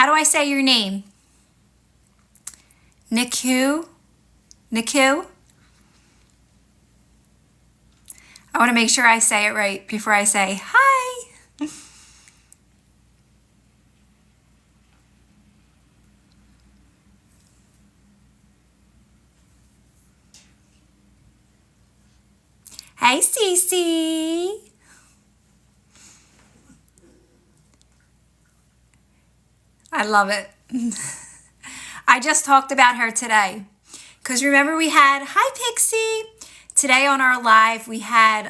How do I say your name? Niku? Niku? I want to make sure I say it right before I say hi. Hey, Cece. I love it. I just talked about her today. Because remember we had, hi Pixie. Today on our live, we had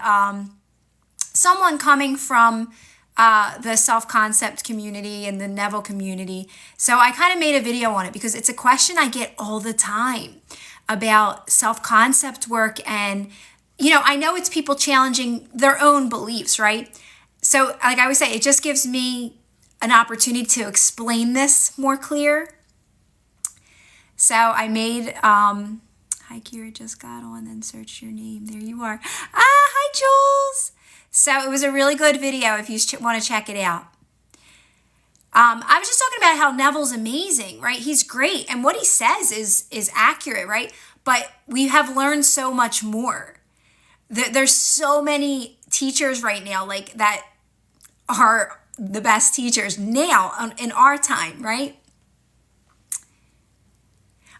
someone coming from the self-concept community and the Neville community. So I kind of made a video on it because it's a question I get all the time about self-concept work. And, you know, I know it's people challenging their own beliefs, right? So like I always say, it just gives me an opportunity to explain this more clear. So I made, hi Kira, just got on and searched your name. There you are. Hi Jules. So it was a really good video if you want to check it out. I was just talking about how Neville's amazing, right? He's great. And what he says is accurate, right? But we have learned so much more. There's so many teachers right now like that are the best teachers now in our time, right?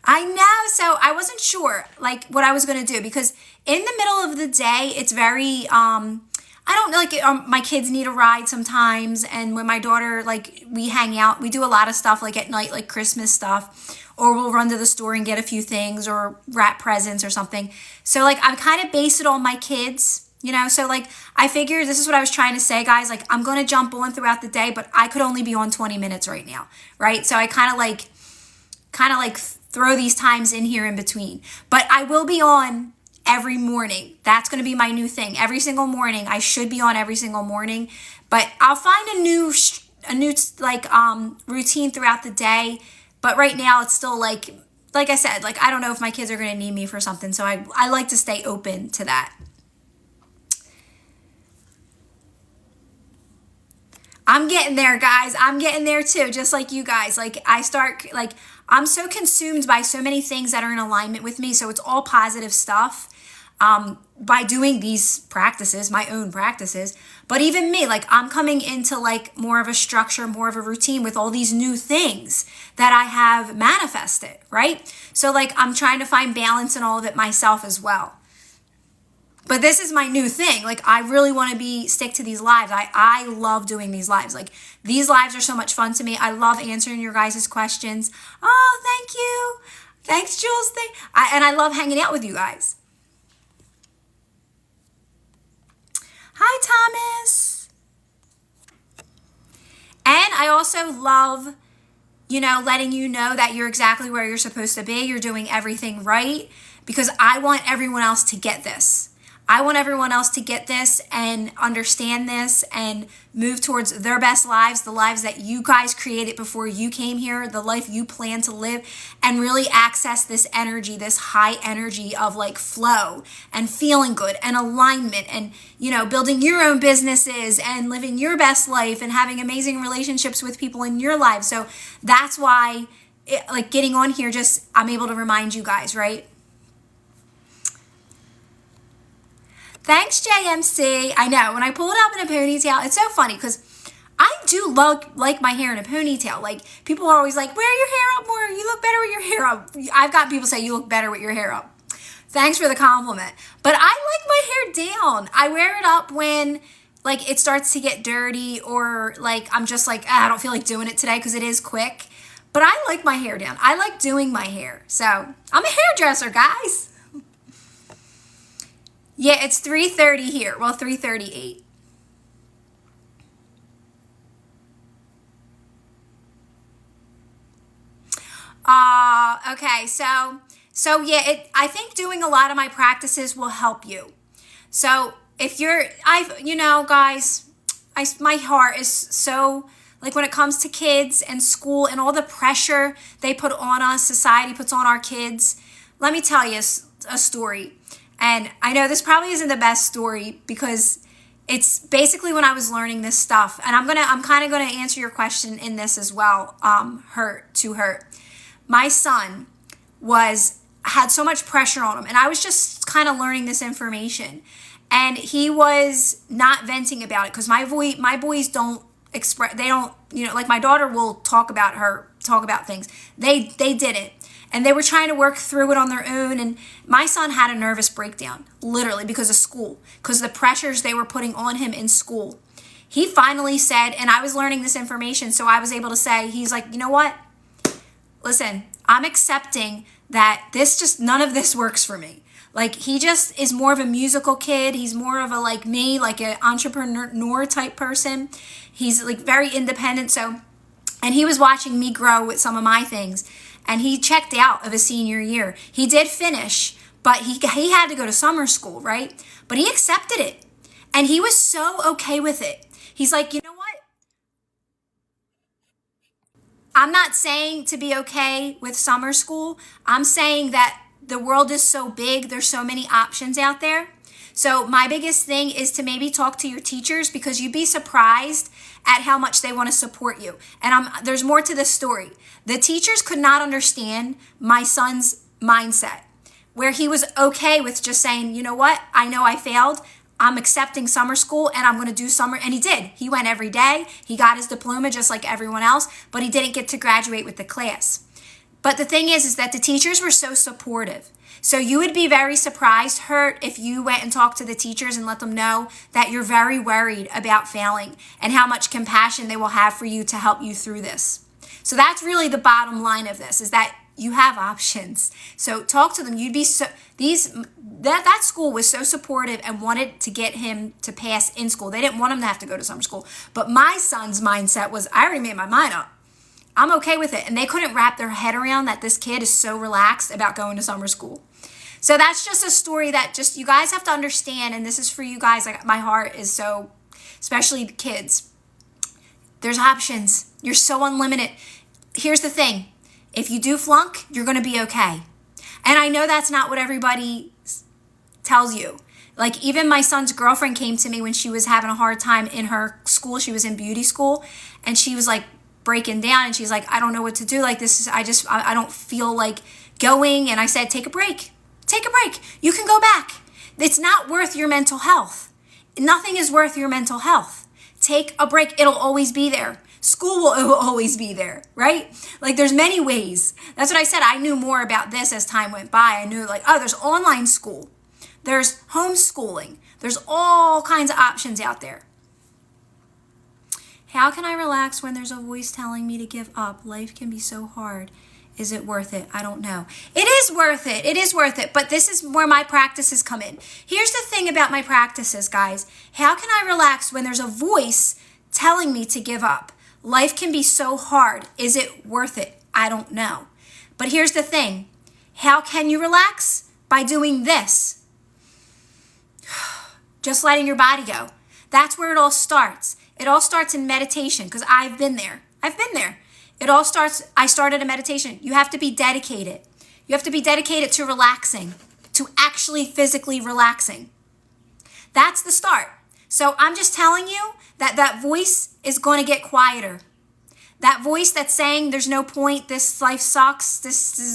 I know. So I wasn't sure like what I was going to do because in the middle of the day, it's very, I don't know, like my kids need a ride sometimes. And when my daughter, like we hang out, we do a lot of stuff like at night, like Christmas stuff, or we'll run to the store and get a few things or wrap presents or something. So like I kind of base it on my kids, you know? So like I figured this is what I was trying to say, guys, like I'm going to jump on throughout the day, but I could only be on 20 minutes right now. Right. So I kind of like throw these times in here in between, but I will be on every morning. That's going to be my new thing. Every single morning. I should be on every single morning, but I'll find a new routine throughout the day. But right now it's still like I said, like, I don't know if my kids are going to need me for something. So I like to stay open to that. I'm getting there, guys. I'm getting there too, just like you guys. Like I'm so consumed by so many things that are in alignment with me. So it's all positive stuff by doing these practices, my own practices. But even me, like I'm coming into like more of a structure, more of a routine with all these new things that I have manifested, right? So like I'm trying to find balance in all of it myself as well. But this is my new thing. Like I really want to stick to these lives. I love doing these lives. Like these lives are so much fun to me. I love answering your guys' questions. Oh, thank you. Thanks, Jules. And I love hanging out with you guys. Hi, Thomas. And I also love, you know, letting you know that you're exactly where you're supposed to be. You're doing everything right because I want everyone else to get this. I want everyone else to get this and understand this and move towards their best lives, the lives that you guys created before you came here, the life you plan to live, and really access this energy, this high energy of like flow and feeling good and alignment and, you know, building your own businesses and living your best life and having amazing relationships with people in your lives. So that's why like getting on here, just I'm able to remind you guys, right? Thanks, JMC. I know, when I pull it up in a ponytail, it's so funny because I do like my hair in a ponytail. Like, people are always like, wear your hair up more. You look better with your hair up. I've got people say you look better with your hair up. Thanks for the compliment. But I like my hair down. I wear it up when, like, it starts to get dirty or, like, I'm just like, I don't feel like doing it today because it is quick. But I like my hair down. I like doing my hair. So, I'm a hairdresser, guys. Yeah, it's 3:30 here. Well, 3:38. Okay, so yeah, I think doing a lot of my practices will help you. So if you know, guys, my heart is so, like when it comes to kids and school and all the pressure they put on us, society puts on our kids. Let me tell you a story. And I know this probably isn't the best story because it's basically when I was learning this stuff, and I'm kind of gonna answer your question in this as well. Hurt. My son had so much pressure on him, and I was just kind of learning this information, and he was not venting about it because my boys don't express. They don't, like my daughter will talk about things. They didn't. And they were trying to work through it on their own. And my son had a nervous breakdown, literally, because of school, because of the pressures they were putting on him in school. He finally said, and I was learning this information, so I was able to say, he's like, you know what? Listen, I'm accepting that none of this works for me. Like, he just is more of a musical kid. He's more of a, like me, like an entrepreneur type person. He's like very independent. And he was watching me grow with some of my things. And he checked out of his senior year. He did finish, but he had to go to summer school, right? But he accepted it. And he was so okay with it. He's like, you know what? I'm not saying to be okay with summer school. I'm saying that the world is so big. There's so many options out there. So my biggest thing is to maybe talk to your teachers, because you'd be surprised at how much they want to support you. And there's more to this story. The teachers could not understand my son's mindset, where he was okay with just saying, you know what? I know I failed. I'm accepting summer school and I'm going to do summer. And he did. He went every day. He got his diploma just like everyone else, but he didn't get to graduate with the class. But the thing is that the teachers were so supportive. So you would be very surprised, Hurt, if you went and talked to the teachers and let them know that you're very worried about failing and how much compassion they will have for you to help you through this. So that's really the bottom line of this, is that you have options. So talk to them. That school was so supportive and wanted to get him to pass in school. They didn't want him to have to go to summer school. But my son's mindset was, I already made my mind up. I'm okay with it. And they couldn't wrap their head around that this kid is so relaxed about going to summer school. So that's just a story that just you guys have to understand. And this is for you guys. Like, my heart is so, especially the kids. There's options. You're so unlimited. Here's the thing. If you do flunk, you're going to be okay. And I know that's not what everybody tells you. Like, even my son's girlfriend came to me when she was having a hard time in her school. She was in beauty school, and she was like breaking down, and she's like, I don't know what to do. Like, I don't feel like going. And I said, take a break. Take a break. You can go back. It's not worth your mental health. Nothing is worth your mental health. Take a break. It'll always be there. School will always be there, right? Like, there's many ways. That's what I said. I knew more about this as time went by. I knew, like, oh, there's online school. There's homeschooling. There's all kinds of options out there. How can I relax when there's a voice telling me to give up? Life can be so hard. Is it worth it? I don't know. It is worth it. It is worth it. But this is where my practices come in. Here's the thing about my practices, guys. How can I relax when there's a voice telling me to give up? Life can be so hard. Is it worth it? I don't know. But here's the thing. How can you relax? By doing this. Just letting your body go. That's where it all starts. It all starts in meditation, because I've been there. I started a meditation. You have to be dedicated. You have to be dedicated to relaxing, to actually physically relaxing. That's the start. So I'm just telling you that voice is going to get quieter. That voice that's saying there's no point, this life sucks,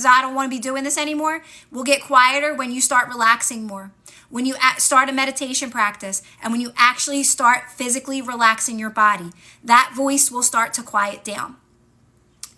I don't want to be doing this anymore, will get quieter when you start relaxing more. When you start a meditation practice, and when you actually start physically relaxing your body, that voice will start to quiet down.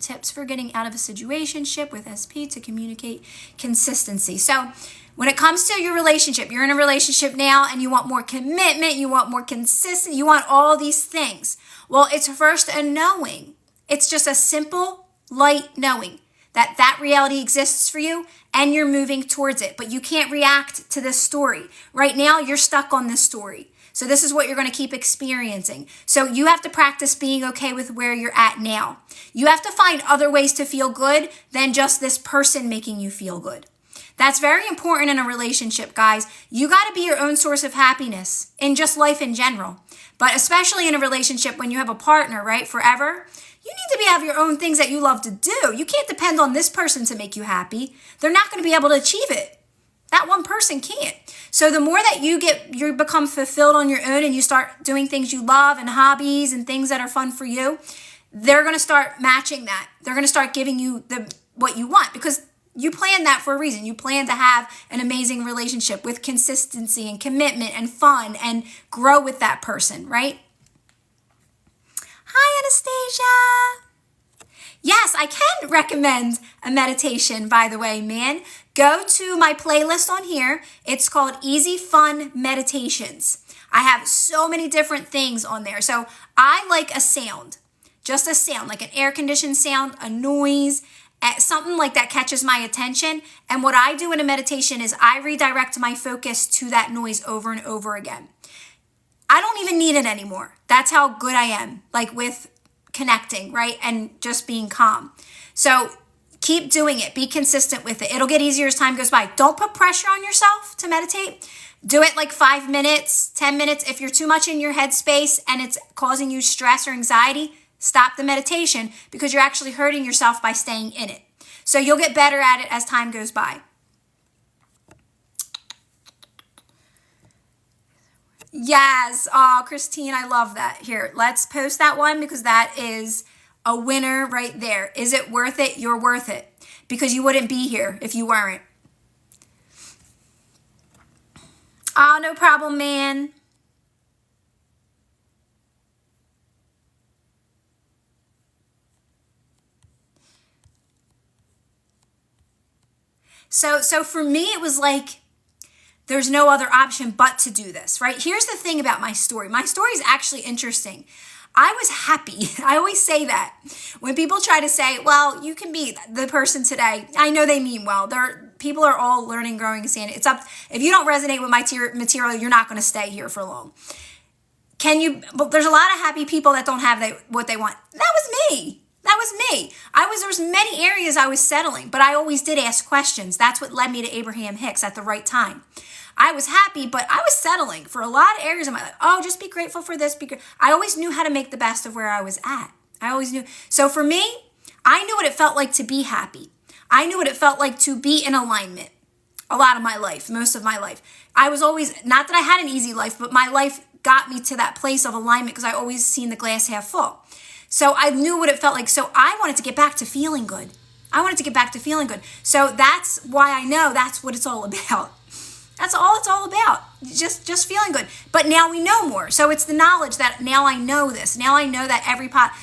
Tips for getting out of a situationship with SP to communicate consistency. So when it comes to your relationship, you're in a relationship now and you want more commitment, you want more consistency, you want all these things. Well, it's first a knowing. It's just a simple, light knowing that reality exists for you and you're moving towards it. But you can't react to this story. Right now, you're stuck on this story. So this is what you're going to keep experiencing. So you have to practice being okay with where you're at now. You have to find other ways to feel good than just this person making you feel good. That's very important in a relationship, guys. You got to be your own source of happiness in just life in general. But especially in a relationship when you have a partner, right, forever, you need to have your own things that you love to do. You can't depend on this person to make you happy. They're not going to be able to achieve it. That one person can't. So the more that you become fulfilled on your own and you start doing things you love and hobbies and things that are fun for you, they're going to start matching that. They're going to start giving you what you want, because you planned that for a reason. You plan to have an amazing relationship with consistency and commitment and fun and grow with that person, right? Hi, Anastasia. Yes, I can recommend a meditation, by the way, man. Go to my playlist on here. It's called Easy Fun Meditations. I have so many different things on there. So I like a sound, just a sound, like an air-conditioned sound, a noise, something like that catches my attention. And what I do in a meditation is I redirect my focus to that noise over and over again. I don't even need it anymore. That's how good I am, like with connecting, right? And just being calm. So keep doing it. Be consistent with it. It'll get easier as time goes by. Don't put pressure on yourself to meditate. Do it like 5 minutes, 10 minutes. If you're too much in your headspace and it's causing you stress or anxiety, stop the meditation, because you're actually hurting yourself by staying in it. So you'll get better at it as time goes by. Yes. Oh, Christine, I love that. Here, let's post that one, because that is a winner right there. Is it worth it? You're worth it, because you wouldn't be here if you weren't. Oh, no problem, man. So for me, it was like, there's no other option but to do this, right? Here's the thing about my story. My story is actually interesting. I was happy. I always say that. When people try to say, well, you can be the person today, I know they mean well. People are all learning, growing, and seeing it. It's up. If you don't resonate with my material, you're not going to stay here for long. But there's a lot of happy people that don't have what they want. That was me. There was many areas I was settling, but I always did ask questions. That's what led me to Abraham Hicks at the right time. I was happy, but I was settling for a lot of areas of my life. Oh, just be grateful for this. I always knew how to make the best of where I was at. I always knew. So for me, I knew what it felt like to be happy. I knew what it felt like to be in alignment a lot of my life, most of my life. I was always, not that I had an easy life, but my life got me to that place of alignment because I always seen the glass half full. So I knew what it felt like. So I wanted to get back to feeling good. So that's why I know that's what it's all about. That's all it's all about. Just feeling good. But now we know more. So it's the knowledge that now I know this. Now I know that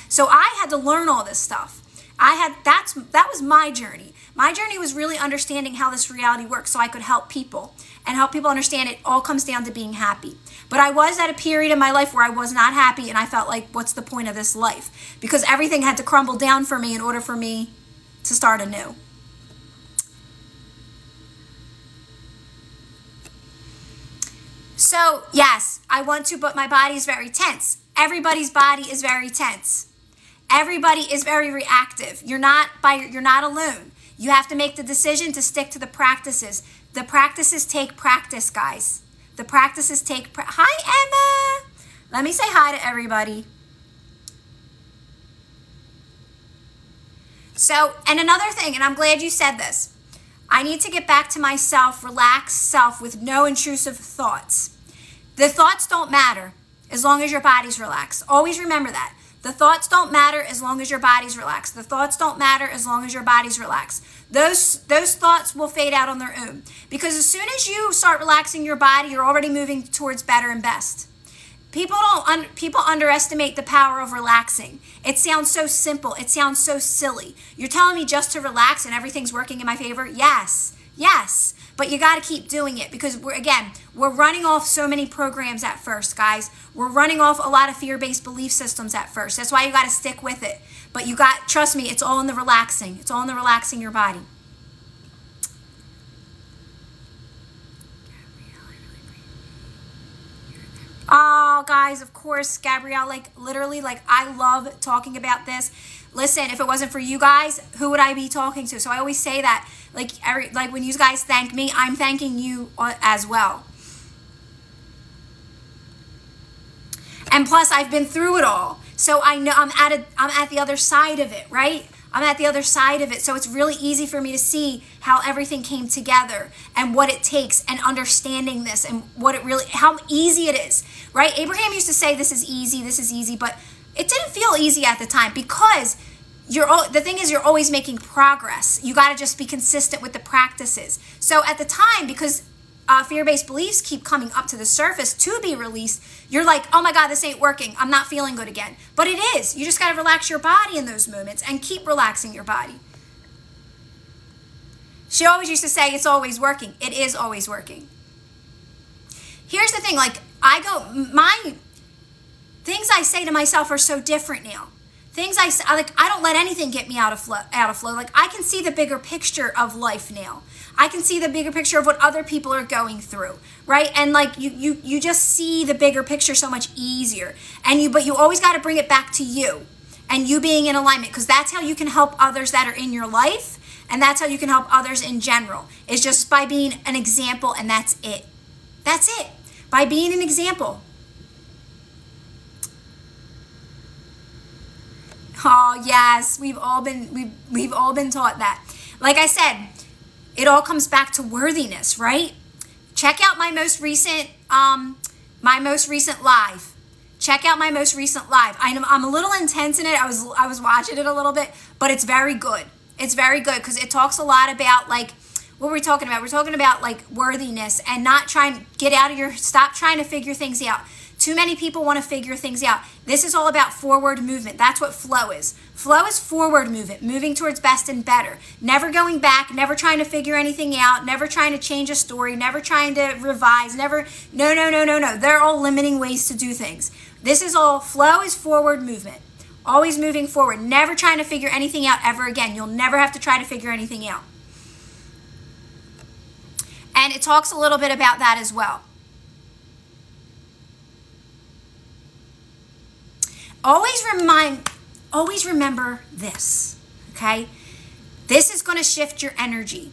so I had to learn all this stuff. That was my journey. My journey was really understanding how this reality works so I could help people and help people understand it all comes down to being happy. But I was at a period in my life where I was not happy, and I felt like, what's the point of this life? Because everything had to crumble down for me in order for me to start anew. So, yes, I want to, but my body is very tense. Everybody's body is very tense. Everybody is very reactive. You're not alone. You have to make the decision to stick to the practices. The practices take practice, guys. The practices take Hi, Emma. Let me say hi to everybody. So, and another thing, and I'm glad you said this. I need to get back to myself, relaxed self with no intrusive thoughts. The thoughts don't matter as long as your body's relaxed. Always remember that. The thoughts don't matter as long as your body's relaxed. The thoughts don't matter as long as your body's relaxed. Those thoughts will fade out on their own. Because as soon as you start relaxing your body, you're already moving towards better and best. People underestimate the power of relaxing. It sounds so simple. It sounds so silly. You're telling me just to relax and everything's working in my favor? Yes. But you got to keep doing it because we're running off so many programs at first, guys. We're running off a lot of fear-based belief systems at first. That's why you got to stick with it. But trust me, it's all in the relaxing. It's all in the relaxing your body. Oh, guys, of course, Gabrielle, literally, I love talking about this. Listen, if it wasn't for you guys, who would I be talking to? So I always say that, when you guys thank me, I'm thanking you as well. And plus, I've been through it all. So I know I'm at the other side of it, right? I'm at the other side of it. So it's really easy for me to see how everything came together and what it takes and understanding this and how easy it is, right? Abraham used to say, this is easy, but it didn't feel easy at the time because the thing is, you're always making progress. You got to just be consistent with the practices. So at the time, because fear-based beliefs keep coming up to the surface to be released, you're like, oh my God, this ain't working. I'm not feeling good again. But it is. You just got to relax your body in those moments and keep relaxing your body. She always used to say, it's always working. It is always working. Here's the thing, like my things I say to myself are so different now. Things I don't let anything get me out of flow. Like I can see the bigger picture of life now. I can see the bigger picture of what other people are going through, right? And like you just see the bigger picture so much easier. But you always got to bring it back to you and you being in alignment, because that's how you can help others that are in your life, and that's how you can help others in general. Is just by being an example, and that's it. That's it. By being an example. Oh yes, we've all been taught that. Like I said, it all comes back to worthiness, right? Check out my most recent live. Check out my most recent live. I'm a little intense in it. I was watching it a little bit, but it's very good. It's very good because it talks a lot about like, what were we talking about? We're talking about like worthiness and not stop trying to figure things out. Too many people want to figure things out. This is all about forward movement. That's what flow is. Flow is forward movement, moving towards best and better. Never going back, never trying to figure anything out, never trying to change a story, never trying to revise, no. They're all limiting ways to do things. Flow is forward movement. Always moving forward, never trying to figure anything out ever again. You'll never have to try to figure anything out. And it talks a little bit about that as well. Always remember this, okay? This is going to shift your energy.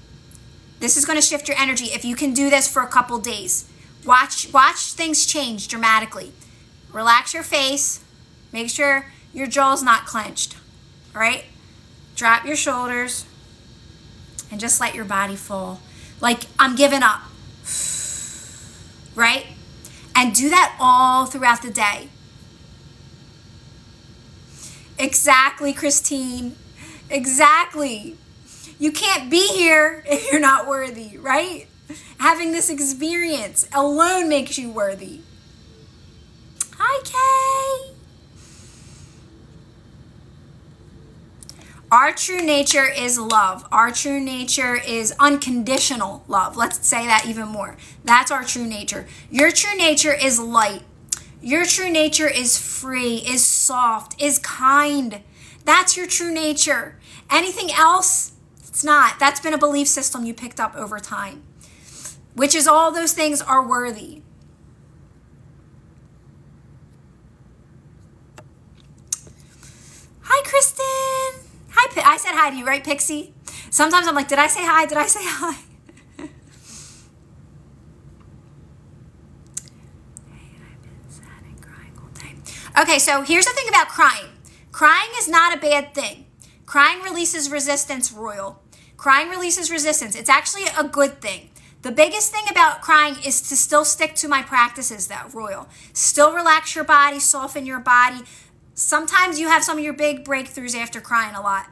This is going to shift your energy if you can do this for a couple days. Watch things change dramatically. Relax your face. Make sure your jaw's not clenched, all right? Drop your shoulders and just let your body fall. Like, I'm giving up, right? And do that all throughout the day. Exactly, Christine. Exactly. You can't be here if you're not worthy, right? Having this experience alone makes you worthy. Hi, Kay. Our true nature is love. Our true nature is unconditional love. Let's say that even more. That's our true nature. Your true nature is light. Your true nature is free, is soft, is kind. That's your true nature. Anything else, it's not. That's been a belief system you picked up over time, which is all those things are worthy. Hi, Kristen. Hi, I said hi to you, right, Pixie? Sometimes I'm like, did I say hi? Did I say hi? Okay, so here's the thing about crying. Crying is not a bad thing. Crying releases resistance, Royal. Crying releases resistance. It's actually a good thing. The biggest thing about crying is to still stick to my practices, though, Royal. Still relax your body, soften your body. Sometimes you have some of your big breakthroughs after crying a lot.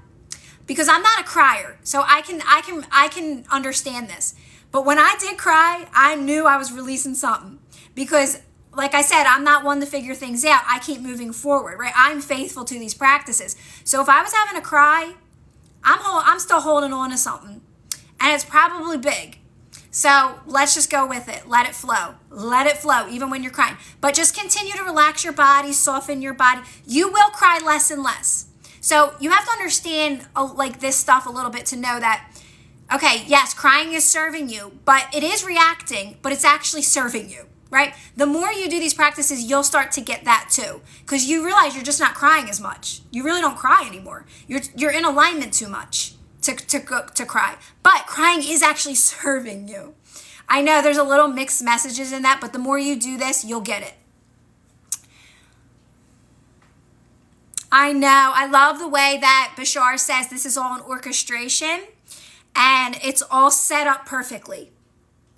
Because I'm not a crier, so I can understand this. But when I did cry, I knew I was releasing something. Because like I said, I'm not one to figure things out. I keep moving forward, right? I'm faithful to these practices. So if I was having a cry, I'm still holding on to something. And it's probably big. So let's just go with it. Let it flow. Let it flow, even when you're crying. But just continue to relax your body, soften your body. You will cry less and less. So you have to understand like this stuff a little bit to know that, okay, yes, crying is serving you, but it is reacting, but it's actually serving you. Right? The more you do these practices, you'll start to get that too. Because you realize you're just not crying as much. You really don't cry anymore. You're in alignment too much to cry. But crying is actually serving you. I know there's a little mixed messages in that, but the more you do this, you'll get it. I know. I love the way that Bashar says this is all an orchestration and it's all set up perfectly.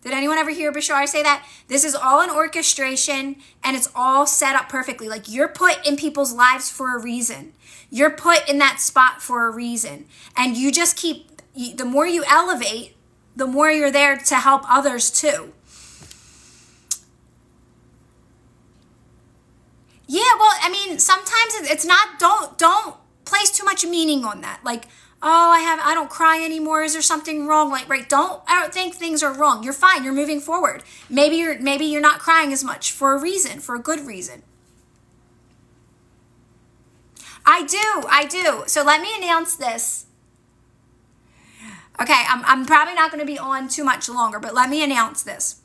Did anyone ever hear Bashar say that? This is all an orchestration and it's all set up perfectly. Like you're put in people's lives for a reason. You're put in that spot for a reason. And you just the more you elevate, the more you're there to help others too. Yeah, well, I mean, sometimes it's not, don't place too much meaning on that. Like, oh, I don't cry anymore. Is there something wrong? Like, right, I don't think things are wrong. You're fine. You're moving forward. Maybe you're not crying as much for a reason, for a good reason. I do. So let me announce this. Okay, I'm probably not going to be on too much longer, but let me announce this.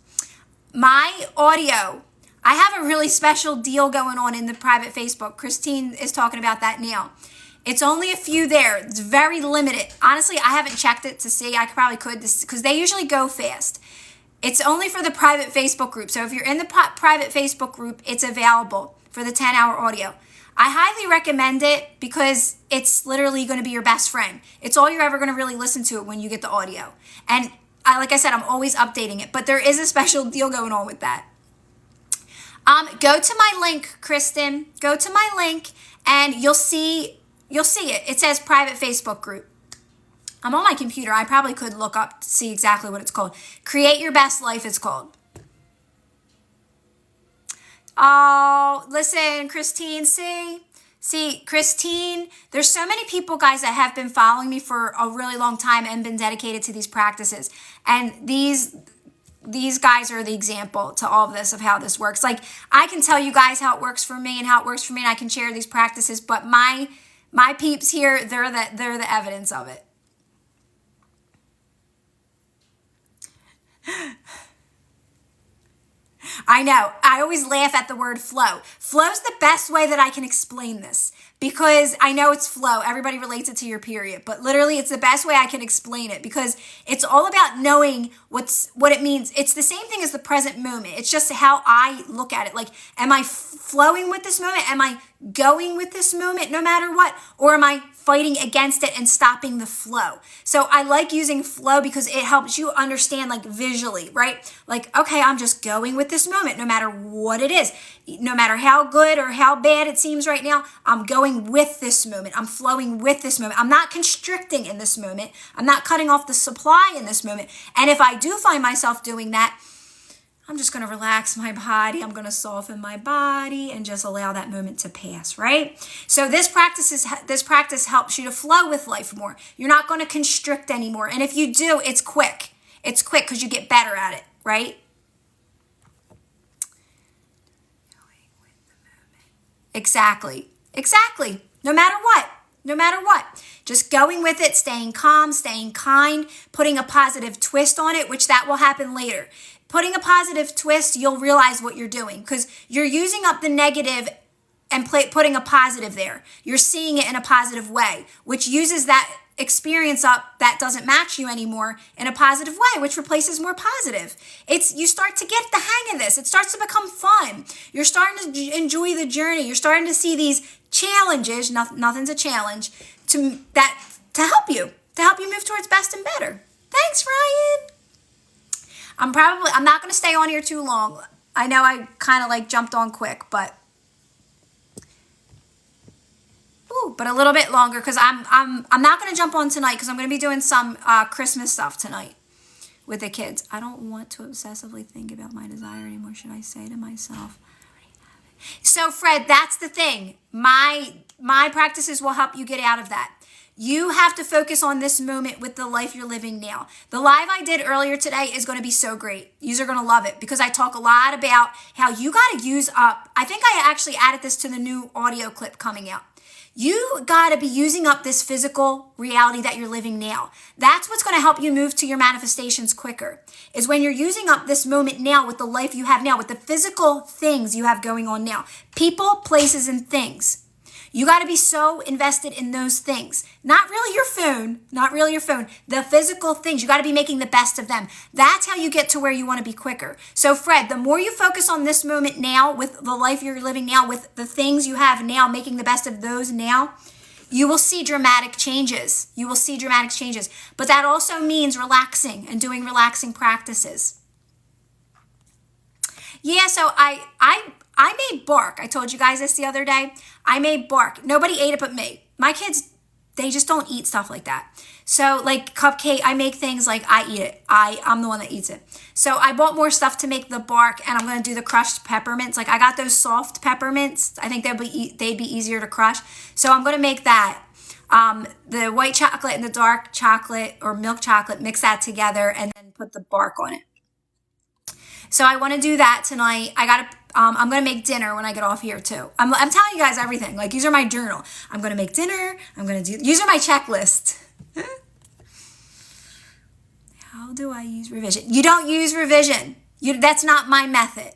My audio, I have a really special deal going on in the private Facebook. Christine is talking about that now. It's only a few there. It's very limited. Honestly, I haven't checked it to see. I probably could because they usually go fast. It's only for the private Facebook group. So if you're in the private Facebook group, it's available for the 10-hour audio. I highly recommend it because it's literally going to be your best friend. It's all you're ever going to really listen to when you get the audio. And like I said, I'm always updating it, but there is a special deal going on with that. Go to my link, Kristen. Go to my link and you'll see it. It says private Facebook group. I'm on my computer. I probably could look up to see exactly what it's called. Create Your Best Life, it's called. Oh, listen, Christine, see, Christine, there's so many people, guys, that have been following me for a really long time and been dedicated to these practices. And these guys are the example to all of this, of how this works. Like, I can tell you guys how it works for me and I can share these practices, but my peeps here, they're the evidence of it. I know. I always laugh at the word flow. Flow's the best way that I can explain this because I know it's flow. Everybody relates it to your period, but literally it's the best way I can explain it because it's all about knowing what it means. It's the same thing as the present moment. It's just how I look at it. Like, am I flowing with this moment? Am I going with this moment no matter what? Or am I fighting against it and stopping the flow? So I like using flow because it helps you understand, like, visually, right? Like, okay, I'm just going with this moment no matter what it is. No matter how good or how bad it seems right now, I'm going with this moment. I'm flowing with this moment. I'm not constricting in this moment. I'm not cutting off the supply in this moment. And if I do find myself doing that, I'm just going to relax my body. I'm going to soften my body and just allow that moment to pass, right? So this practice helps you to flow with life more. You're not going to constrict anymore. And if you do, it's quick. It's quick because you get better at it, right? Exactly. No matter what. Just going with it, staying calm, staying kind, putting a positive twist on it, which that will happen later. Putting a positive twist, you'll realize what you're doing because you're using up the negative and putting a positive there. You're seeing it in a positive way, which uses that experience up that doesn't match you anymore in a positive way, which replaces more positive. You start to get the hang of this. It starts to become fun. You're starting to enjoy the journey. You're starting to see these challenges, nothing's a challenge, to help you move towards best and better. Thanks, Ryan. I'm not going to stay on here too long. I know I kind of like jumped on quick, but a little bit longer because I'm not going to jump on tonight because I'm going to be doing some Christmas stuff tonight with the kids. I don't want to obsessively think about my desire anymore. Should I say to myself? So Fred, that's the thing. My practices will help you get out of that. You have to focus on this moment with the life you're living now. The live I did earlier today is going to be so great. You're going to love it because I talk a lot about how you got to use up. I think I actually added this to the new audio clip coming out. You got to be using up this physical reality that you're living now. That's what's going to help you move to your manifestations quicker, is when you're using up this moment now with the life you have now, with the physical things you have going on now. People, places, and things. You got to be so invested in those things. Not really your phone, not really your phone. The physical things, you got to be making the best of them. That's how you get to where you want to be quicker. So Fred, the more you focus on this moment now with the life you're living now, with the things you have now, making the best of those now, you will see dramatic changes. You will see dramatic changes. But that also means relaxing and doing relaxing practices. Yeah, so I made bark. I told you guys this the other day. I made bark. Nobody ate it but me. My kids, they just don't eat stuff like that. So like cupcake, I make things like I eat it. I'm the one that eats it. So I bought more stuff to make the bark, and I'm going to do the crushed peppermints. Like I got those soft peppermints. I think they'd be easier to crush. So I'm going to make that. The white chocolate and the dark chocolate or milk chocolate, mix that together and then put the bark on it. So I want to do that tonight. I'm going to make dinner when I get off here too. I'm telling you guys everything. Like, these are my journal. I'm going to make dinner. These are my checklist. How do I use revision? You don't use revision. That's not my method.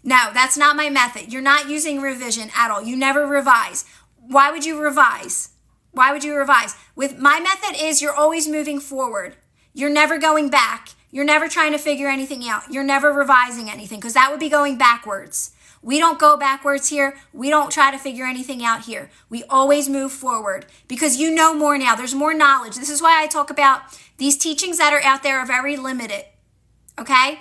No, that's not my method. You're not using revision at all. You never revise. Why would you revise? Why would you revise? With my method is you're always moving forward. You're never going back. You're never trying to figure anything out. You're never revising anything, because that would be going backwards. We don't go backwards here. We don't try to figure anything out here. We always move forward because you know more now. There's more knowledge. This is why I talk about these teachings that are out there are very limited. Okay?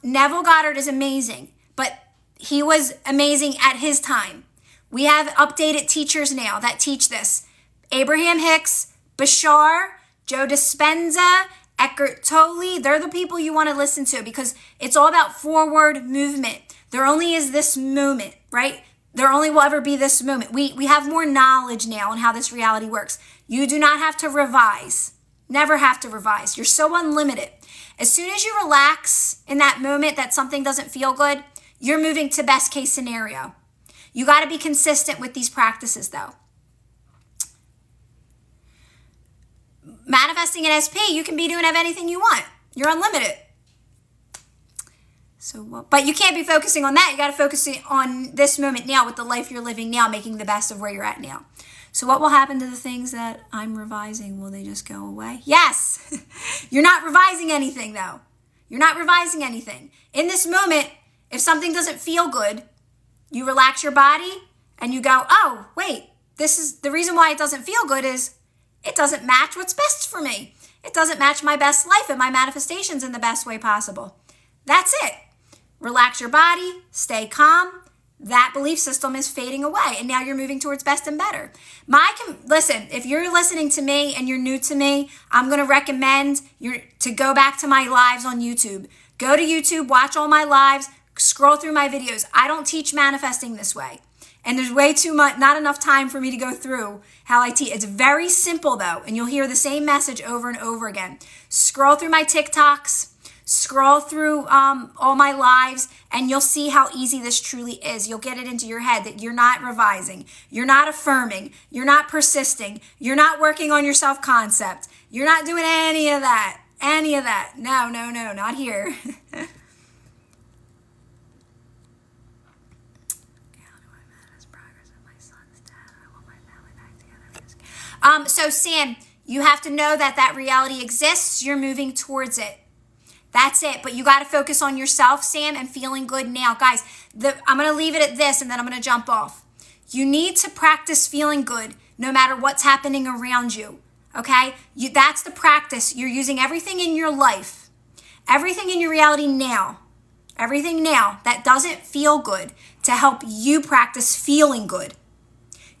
Neville Goddard is amazing, but he was amazing at his time. We have updated teachers now that teach this. Abraham Hicks, Bashar, Joe Dispenza, Eckhart Tolle, they're the people you want to listen to because it's all about forward movement. There only is this moment, right? There only will ever be this moment. We have more knowledge now on how this reality works. You do not have to revise. Never have to revise. You're so unlimited. As soon as you relax in that moment that something doesn't feel good, you're moving to best case scenario. You got to be consistent with these practices though. Manifesting an SP, you can be doing anything you want. You're unlimited. But you can't be focusing on that. You got to focus on this moment now with the life you're living now, making the best of where you're at now. So what will happen to the things that I'm revising? Will they just go away? Yes. You're not revising anything though. You're not revising anything. In this moment, if something doesn't feel good, you relax your body and you go, oh, wait, this is the reason why it doesn't feel good is it doesn't match what's best for me. It doesn't match my best life and my manifestations in the best way possible. That's it. Relax your body, stay calm. That belief system is fading away, and now you're moving towards best and better. Listen, if you're listening to me and you're new to me, I'm going to recommend you to go back to my lives on YouTube. Go to YouTube, watch all my lives, scroll through my videos. I don't teach manifesting this way. And there's way too much, not enough time for me to go through how I teach. It's very simple though, and you'll hear the same message over and over again. Scroll through my TikToks, scroll through all my lives, and you'll see how easy this truly is. You'll get it into your head that you're not revising, you're not affirming, you're not persisting, you're not working on your self-concept, you're not doing any of that. No, not here. So Sam, you have to know that reality exists. You're moving towards it. That's it. But you got to focus on yourself, Sam, and feeling good now. Guys, I'm going to leave it at this, and then I'm going to jump off. You need to practice feeling good no matter what's happening around you. Okay? That's the practice. You're using everything in your life, everything in your reality now, everything now that doesn't feel good to help you practice feeling good.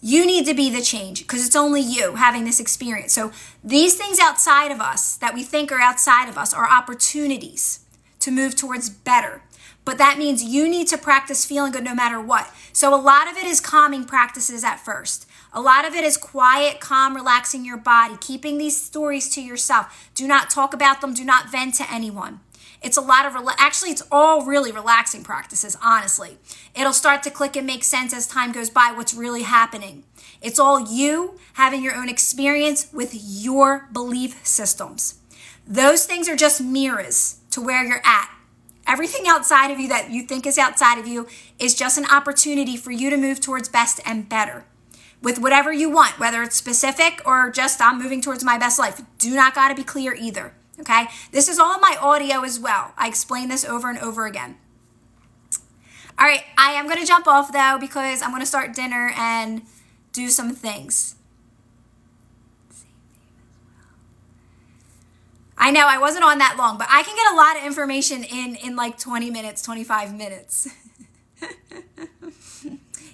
You need to be the change because it's only you having this experience. So these things outside of us that we think are outside of us are opportunities to move towards better. But that means you need to practice feeling good no matter what. So a lot of it is calming practices at first. A lot of it is quiet, calm, relaxing your body, keeping these stories to yourself. Do not talk about them. Do not vent to anyone. It's a lot of, actually, it's all really relaxing practices, honestly. It'll start to click and make sense as time goes by what's really happening. It's all you having your own experience with your belief systems. Those things are just mirrors to where you're at. Everything outside of you that you think is outside of you is just an opportunity for you to move towards best and better. with whatever you want, whether it's specific or just I'm moving towards my best life. Do not got to be clear either. Okay. This is all my audio as well. I explain this over and over again. All right. I am going to jump off though, because I'm going to start dinner and do some things. I know I wasn't on that long, but I can get a lot of information in like 20 minutes, 25 minutes.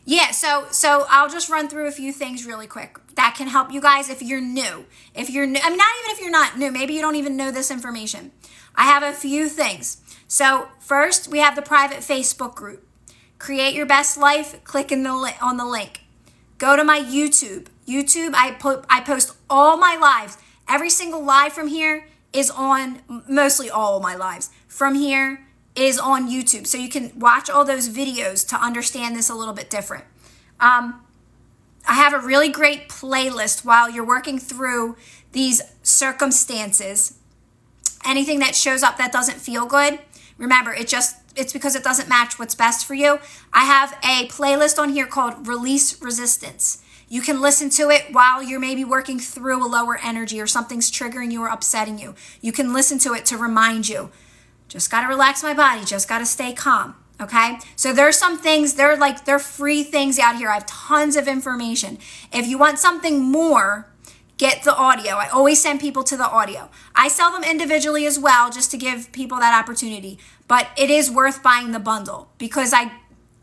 Yeah, so I'll just run through a few things really quick that can help you guys if you're new. If you're new, I mean, not even if you're not new, maybe you don't even know this information. I have a few things. So first, we have the private Facebook group. Create Your Best Life, click on the link. Go to my YouTube. I post all my lives. Every single live from here is on, mostly all of my lives from here is on YouTube. So you can watch all those videos to understand this a little bit different. I have a really great playlist while you're working through these circumstances. Anything that shows up that doesn't feel good, remember, it's because it doesn't match what's best for you. I have a playlist on here called Release Resistance. You can listen to it while you're maybe working through a lower energy or something's triggering you or upsetting you. You can listen to it to remind you, just got to relax my body, just got to stay calm, okay? So there's some things, they're free things out here. I have tons of information. If you want something more, get the audio. I always send people to the audio. I sell them individually as well, just to give people that opportunity. But it is worth buying the bundle because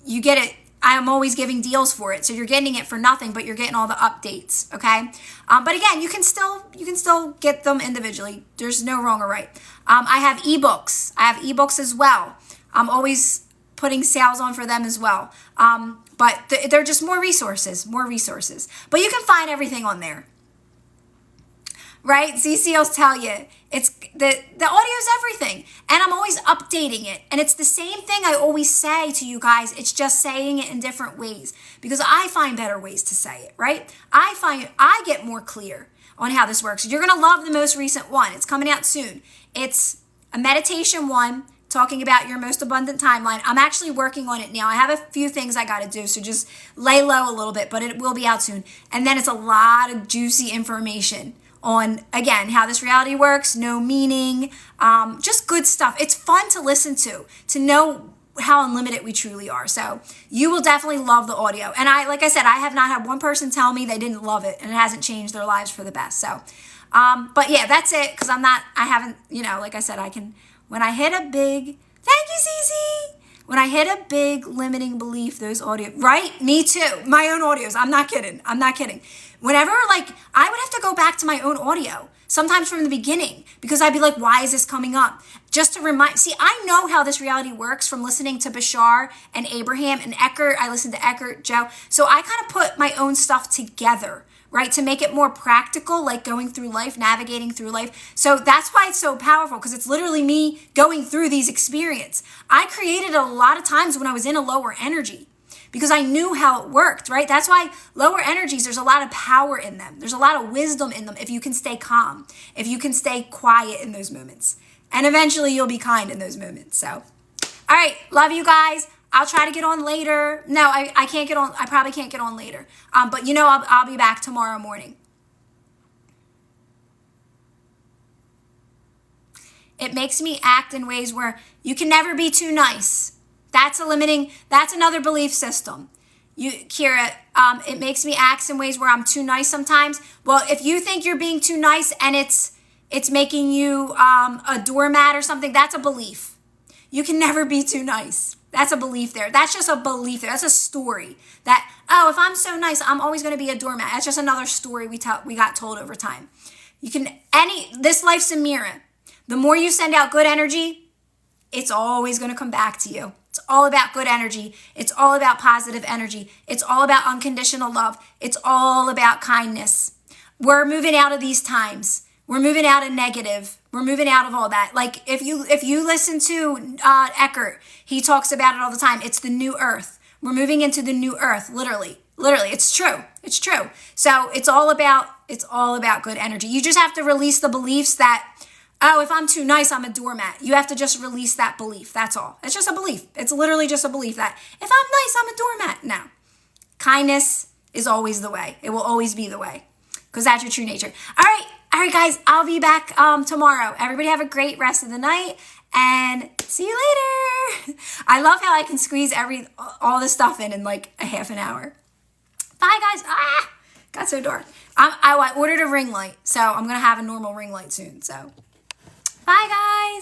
you get it. I am always giving deals for it. So you're getting it for nothing, but you're getting all the updates, okay? But again, you can still get them individually. There's no wrong or right. I have ebooks. I have ebooks as well. I'm always putting sales on for them as well. But they're just more resources. But you can find everything on there. Right? CCL's tell you, it's the audio is everything. And I'm always updating it. And it's the same thing I always say to you guys. It's just saying it in different ways because I find better ways to say it, right? I get more clear on how this works. You're going to love the most recent one. It's coming out soon. It's a meditation one talking about your most abundant timeline. I'm actually working on it now. I have a few things I got to do, so just lay low a little bit, but it will be out soon. And then it's a lot of juicy information on, again, how this reality works, no meaning, just good stuff. It's fun to listen to know how unlimited we truly are. So you will definitely love the audio. And like I said, I have not had one person tell me they didn't love it and it hasn't changed their lives for the best. So, but yeah, that's it. Cause like I said, when I hit a big, thank you, Cece. When I hit a big limiting belief, those audio, right? Me too. My own audios. I'm not kidding. Whenever, I would have to go back to my own audio, sometimes from the beginning, because I'd be like, why is this coming up? Just to remind, see, I know how this reality works from listening to Bashar and Abraham and Eckhart. I listened to Eckhart, Joe. So I kind of put my own stuff together, right? To make it more practical, like going through life, navigating through life. So that's why it's so powerful, because it's literally me going through these experiences. I created it a lot of times when I was in a lower energy, because I knew how it worked, right? That's why lower energies, there's a lot of power in them. There's a lot of wisdom in them if you can stay calm, if you can stay quiet in those moments. And eventually you'll be kind in those moments. So, all right, love you guys. I'll try to get on later. No, I can't get on. I probably can't get on later. But I'll be back tomorrow morning. It makes me act in ways where you can never be too nice. That's another belief system. Kira, it makes me act in ways where I'm too nice sometimes. Well, if you think you're being too nice and it's making you a doormat or something, that's a belief. You can never be too nice. That's a belief there. That's just a belief there. That's a story that, if I'm so nice, I'm always going to be a doormat. That's just another story we got told over time. This life's a mirror. The more you send out good energy, it's always going to come back to you. It's all about good energy. It's all about positive energy. It's all about unconditional love. It's all about kindness. We're moving out of these times. We're moving out of negative. We're moving out of all that. Like if you listen to Eckhart, he talks about it all the time. It's the new earth. We're moving into the new earth, literally. It's true. It's true. So it's all about good energy. You just have to release the beliefs that, if I'm too nice, I'm a doormat. You have to just release that belief. That's all. It's just a belief. It's literally just a belief that if I'm nice, I'm a doormat. No. Kindness is always the way. It will always be the way because that's your true nature. All right, guys, I'll be back tomorrow. Everybody have a great rest of the night and see you later. I love how I can squeeze all this stuff in like a half an hour. Bye, guys. Got so dark. I ordered a ring light, so I'm going to have a normal ring light soon. So, bye, guys.